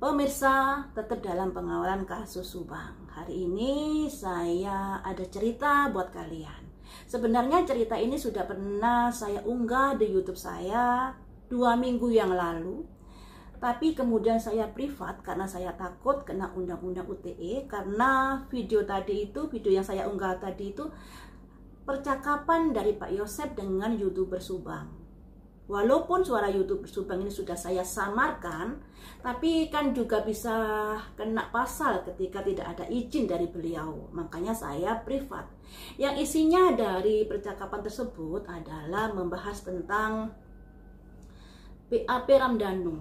Pemirsa, tetap dalam pengawalan kasus Subang. Hari ini saya ada cerita buat kalian. Sebenarnya cerita ini sudah pernah saya unggah di YouTube saya 2 minggu yang lalu. Tapi kemudian saya privat karena saya takut kena undang-undang UTE. Karena video yang saya unggah tadi itu percakapan dari Pak Yosep dengan YouTuber Subang. Walaupun suara YouTuber Subang ini sudah saya samarkan, tapi kan juga bisa kena pasal ketika tidak ada izin dari beliau. Makanya saya privat. Yang isinya dari percakapan tersebut adalah membahas tentang BAP Ramdhanu.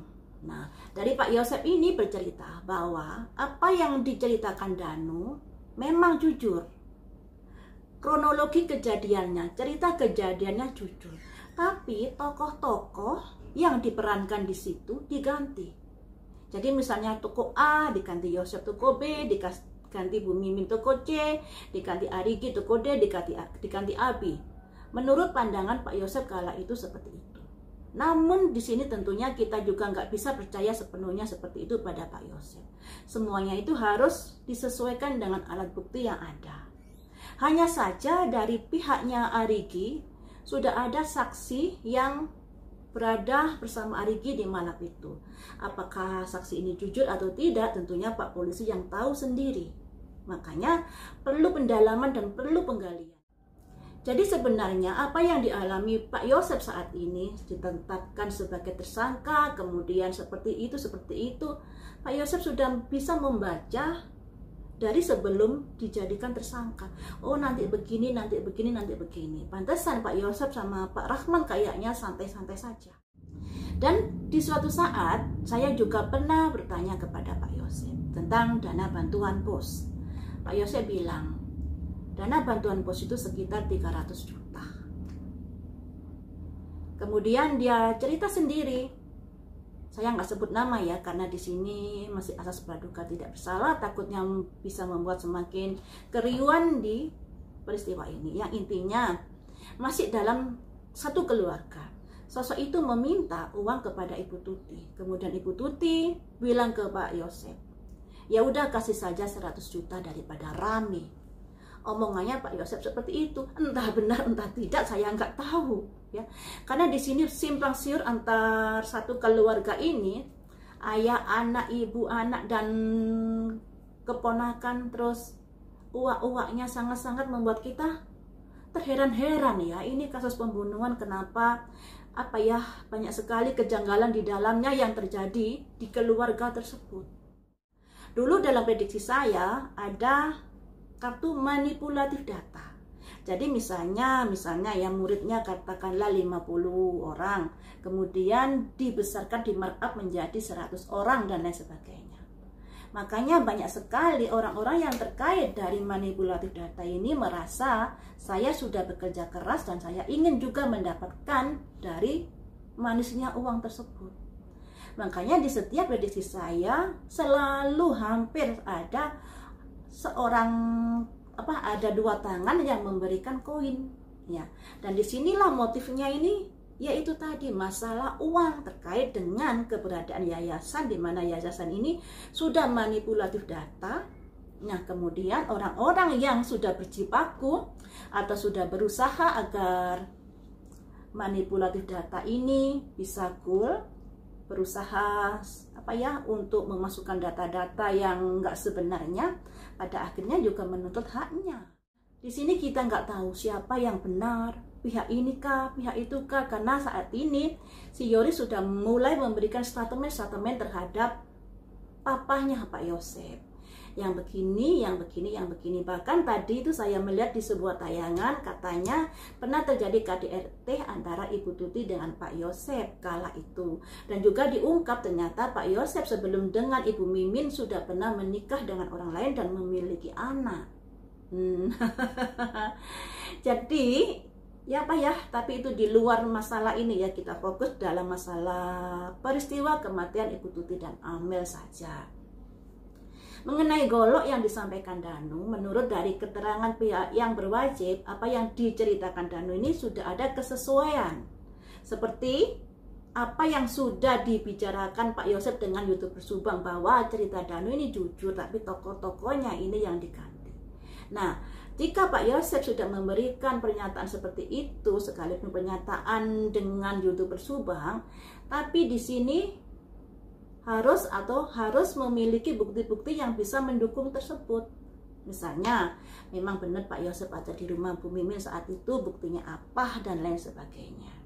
Nah, dari Pak Yosep ini bercerita bahwa apa yang diceritakan Danu memang jujur. Kronologi kejadiannya, cerita kejadiannya jujur. Tapi tokoh-tokoh yang diperankan di situ diganti. Jadi misalnya tokoh A diganti Yosep tokoh B, diganti Bu Mimin tokoh C, diganti Arigi tokoh D, diganti Abi. Menurut pandangan Pak Yosep kala itu seperti itu. Namun di sini tentunya kita juga nggak bisa percaya sepenuhnya seperti itu pada Pak Yosep. Semuanya itu harus disesuaikan dengan alat bukti yang ada. Hanya saja dari pihaknya Arigi sudah ada saksi yang berada bersama Arigi di malam itu. Apakah saksi ini jujur atau tidak, tentunya Pak Polisi yang tahu sendiri. Makanya perlu pendalaman dan perlu penggalian. Jadi sebenarnya apa yang dialami Pak Yosep saat ini ditetapkan sebagai tersangka, kemudian seperti itu, Pak Yosep sudah bisa membaca dari sebelum dijadikan tersangka. Oh, nanti begini, nanti begini, nanti begini. Pantesan Pak Yosep sama Pak Rahman kayaknya santai-santai saja. Dan di suatu saat saya juga pernah bertanya kepada Pak Yosep tentang dana bantuan pos. Pak Yosep bilang, dana bantuan pos itu sekitar 300 juta. Kemudian dia cerita sendiri. Saya nggak sebut nama ya, karena di sini masih asas praduga tidak bersalah, takutnya bisa membuat semakin keriuhan di peristiwa ini. Yang intinya masih dalam satu keluarga. Sosok itu meminta uang kepada Ibu Tuti. Kemudian Ibu Tuti bilang ke Pak Yosep, ya udah kasih saja 100 juta daripada rame. Omongannya Pak Yosep seperti itu, entah benar entah tidak saya nggak tahu ya, karena di sini simpang siur antar satu keluarga ini, ayah, anak, ibu, anak dan keponakan, terus uak-uaknya sangat-sangat membuat kita terheran-heran ya. Ini kasus pembunuhan, kenapa banyak sekali kejanggalan di dalamnya yang terjadi di keluarga tersebut. Dulu dalam prediksi saya ada kartu manipulatif data. Jadi misalnya ya muridnya katakanlah 50 orang, kemudian dibesarkan, di markup menjadi 100 orang dan lain sebagainya. Makanya banyak sekali orang-orang yang terkait dari manipulatif data ini merasa saya sudah bekerja keras dan saya ingin juga mendapatkan dari manisnya uang tersebut. Makanya di setiap prediksi saya selalu hampir ada ada 2 tangan yang memberikan koin ya. Dan disinilah motifnya ini, yaitu tadi masalah uang terkait dengan keberadaan yayasan, di mana yayasan ini sudah manipulatif data. Nah, kemudian orang-orang yang sudah berjibaku atau sudah berusaha agar manipulatif data ini bisa cool, berusaha untuk memasukkan data-data yang nggak sebenarnya, pada akhirnya juga menuntut haknya. Di sini kita nggak tahu siapa yang benar, pihak ini kah, pihak itu kah, karena saat ini si Yoris sudah mulai memberikan statement terhadap papahnya Pak Yosep. Yang begini, yang begini, yang begini. Bahkan tadi itu saya melihat di sebuah tayangan, katanya pernah terjadi KDRT antara Ibu Tuti dengan Pak Yosep kala itu. Dan juga diungkap ternyata Pak Yosep sebelum dengan Ibu Mimin sudah pernah menikah dengan orang lain dan memiliki anak. Jadi tapi itu di luar masalah ini ya, kita fokus dalam masalah peristiwa kematian Ibu Tuti dan Amel saja. Mengenai golok yang disampaikan Danu, menurut dari keterangan pihak yang berwajib, apa yang diceritakan Danu ini sudah ada kesesuaian. Seperti apa yang sudah dibicarakan Pak Yosep dengan YouTuber Subang, bahwa cerita Danu ini jujur, tapi tokoh-tokohnya ini yang diganti. Nah, jika Pak Yosep sudah memberikan pernyataan seperti itu, sekalipun pernyataan dengan YouTuber Subang, tapi di sini harus memiliki bukti-bukti yang bisa mendukung tersebut. Misalnya, memang benar Pak Yosep ada di rumah Bu Mimin saat itu, buktinya apa dan lain sebagainya.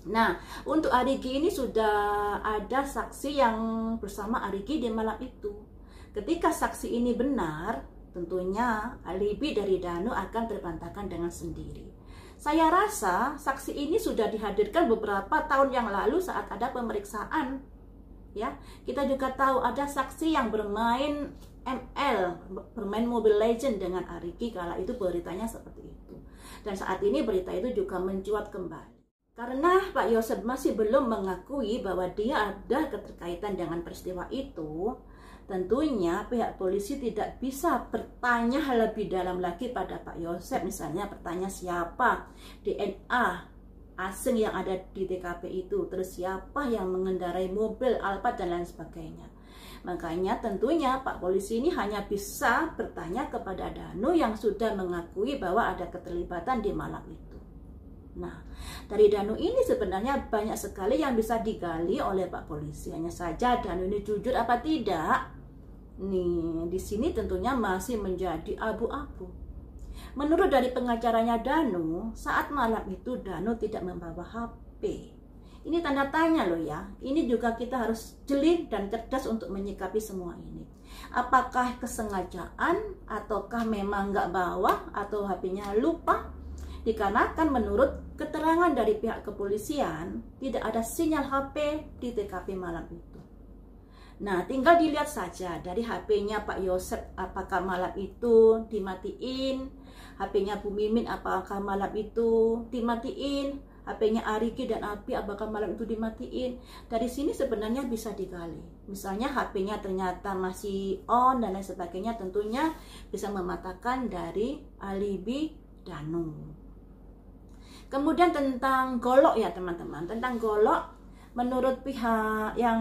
Nah, untuk Arigi ini sudah ada saksi yang bersama Arigi di malam itu. Ketika saksi ini benar, tentunya alibi dari Danu akan terbantahkan dengan sendiri. Saya rasa saksi ini sudah dihadirkan beberapa tahun yang lalu saat ada pemeriksaan. Ya, kita juga tahu ada saksi yang bermain ML, bermain Mobile Legend dengan Arigi, kala itu beritanya seperti itu. Dan saat ini berita itu juga mencuat kembali. Karena Pak Yosep masih belum mengakui bahwa dia ada keterkaitan dengan peristiwa itu, tentunya pihak polisi tidak bisa bertanya lebih dalam lagi pada Pak Yosep. Misalnya bertanya siapa DNA asing yang ada di TKP itu, terus siapa yang mengendarai mobil Alphard dan lain sebagainya. Makanya tentunya Pak polisi ini hanya bisa bertanya kepada Danu yang sudah mengakui bahwa ada keterlibatan di malam itu. Nah, dari Danu ini sebenarnya banyak sekali yang bisa digali oleh Pak polisi. Hanya saja Danu ini jujur apa tidak? Nih, di sini tentunya masih menjadi abu-abu. Menurut dari pengacaranya Danu, saat malam itu Danu tidak membawa HP. Ini tanda tanya loh ya. Ini juga kita harus jeli dan cerdas untuk menyikapi semua ini. Apakah kesengajaan ataukah memang nggak bawa atau HP-nya lupa? Dikarenakan menurut keterangan dari pihak kepolisian tidak ada sinyal HP di TKP malam itu. Nah, tinggal dilihat saja dari HP-nya Pak Yosep apakah malam itu dimatiin, HP-nya Bu Mimin apakah malam itu dimatiin, HP-nya Arigi dan Abi apakah malam itu dimatiin. Dari sini sebenarnya bisa digali. Misalnya HP-nya ternyata masih on dan lain sebagainya, tentunya bisa mematahkan dari alibi Danu. Kemudian tentang golok ya teman-teman, tentang golok menurut pihak yang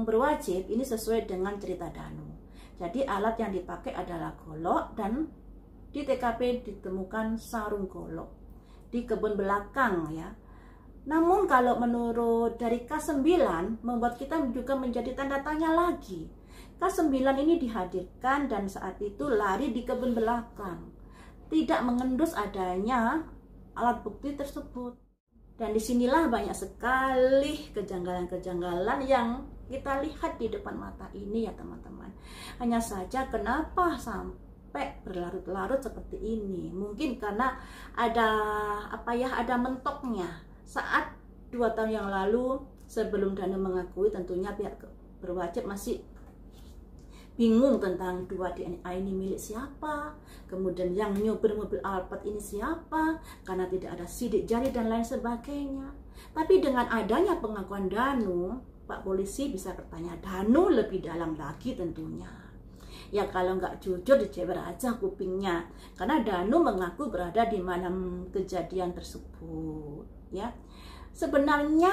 berwajib ini sesuai dengan cerita Danu. Jadi alat yang dipakai adalah golok dan di TKP ditemukan sarung golok di kebun belakang ya. Namun kalau menurut dari K9 membuat kita juga menjadi tanda tanya lagi. K9 ini dihadirkan dan saat itu lari di kebun belakang, tidak mengendus adanya alat bukti tersebut. Dan disinilah banyak sekali kejanggalan-kejanggalan yang kita lihat di depan mata ini ya teman-teman. Hanya saja kenapa sampai berlarut-larut seperti ini? Mungkin karena ada ada mentoknya. Saat 2 tahun yang lalu sebelum Danu mengakui, tentunya pihak berwajib masih bingung tentang 2 DNA ini milik siapa, kemudian yang nyopir mobil Alphard ini siapa, karena tidak ada sidik jari dan lain sebagainya. Tapi dengan adanya pengakuan Danu, Pak polisi bisa bertanya Danu lebih dalam lagi tentunya. Ya kalau nggak jujur diceber aja kupingnya, karena Danu mengaku berada di malam kejadian tersebut. Ya, sebenarnya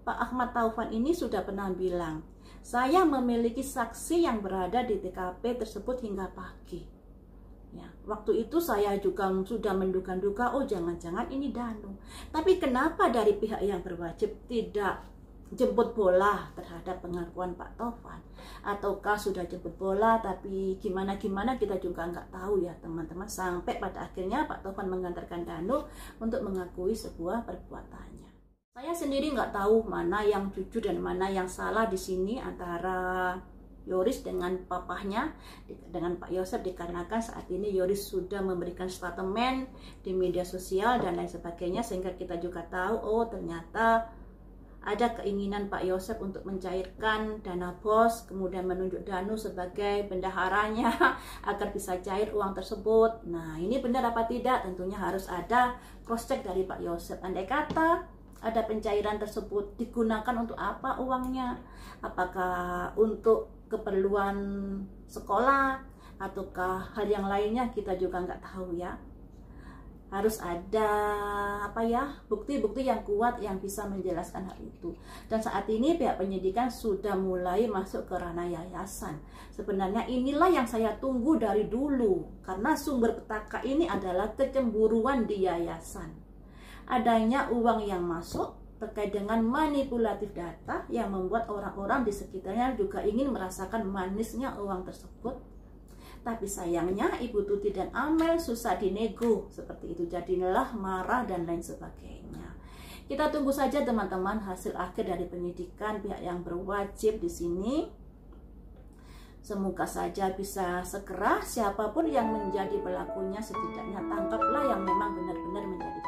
Pak Ahmad Taufan ini sudah pernah bilang, saya memiliki saksi yang berada di TKP tersebut hingga pagi. Ya, waktu itu saya juga sudah menduga-duga, oh jangan-jangan ini Danu. Tapi kenapa dari pihak yang berwajib tidak jemput bola terhadap pengakuan Pak Taufan? Ataukah sudah jemput bola tapi gimana-gimana kita juga nggak tahu ya teman-teman. Sampai pada akhirnya Pak Taufan mengantarkan Danu untuk mengakui sebuah perbuatannya. Saya sendiri nggak tahu mana yang jujur dan mana yang salah di sini antara Yoris dengan papahnya, dengan Pak Yosep, dikarenakan saat ini Yoris sudah memberikan statement di media sosial dan lain sebagainya, sehingga kita juga tahu oh ternyata ada keinginan Pak Yosep untuk mencairkan dana BOS, kemudian menunjuk Danu sebagai bendaharanya agar bisa cair uang tersebut. Nah, ini benar apa tidak? Tentunya harus ada cross check dari Pak Yosep. Andai kata ada pencairan tersebut digunakan untuk apa uangnya? Apakah untuk keperluan sekolah ataukah hal yang lainnya, kita juga nggak tahu ya. harus ada bukti-bukti yang kuat yang bisa menjelaskan hal itu. Dan saat ini pihak penyidikan sudah mulai masuk ke ranah yayasan. Sebenarnya inilah yang saya tunggu dari dulu, karena sumber petaka ini adalah kecemburuan di yayasan. Adanya uang yang masuk terkait dengan manipulatif data yang membuat orang-orang di sekitarnya juga ingin merasakan manisnya uang tersebut. Tapi sayangnya Ibu Tuti dan Amel susah dinego seperti itu, jadilah marah dan lain sebagainya. Kita tunggu saja teman-teman hasil akhir dari penyidikan pihak yang berwajib di sini. Semoga saja bisa segera siapapun yang menjadi pelakunya, setidaknya tangkaplah yang memang benar-benar menjadi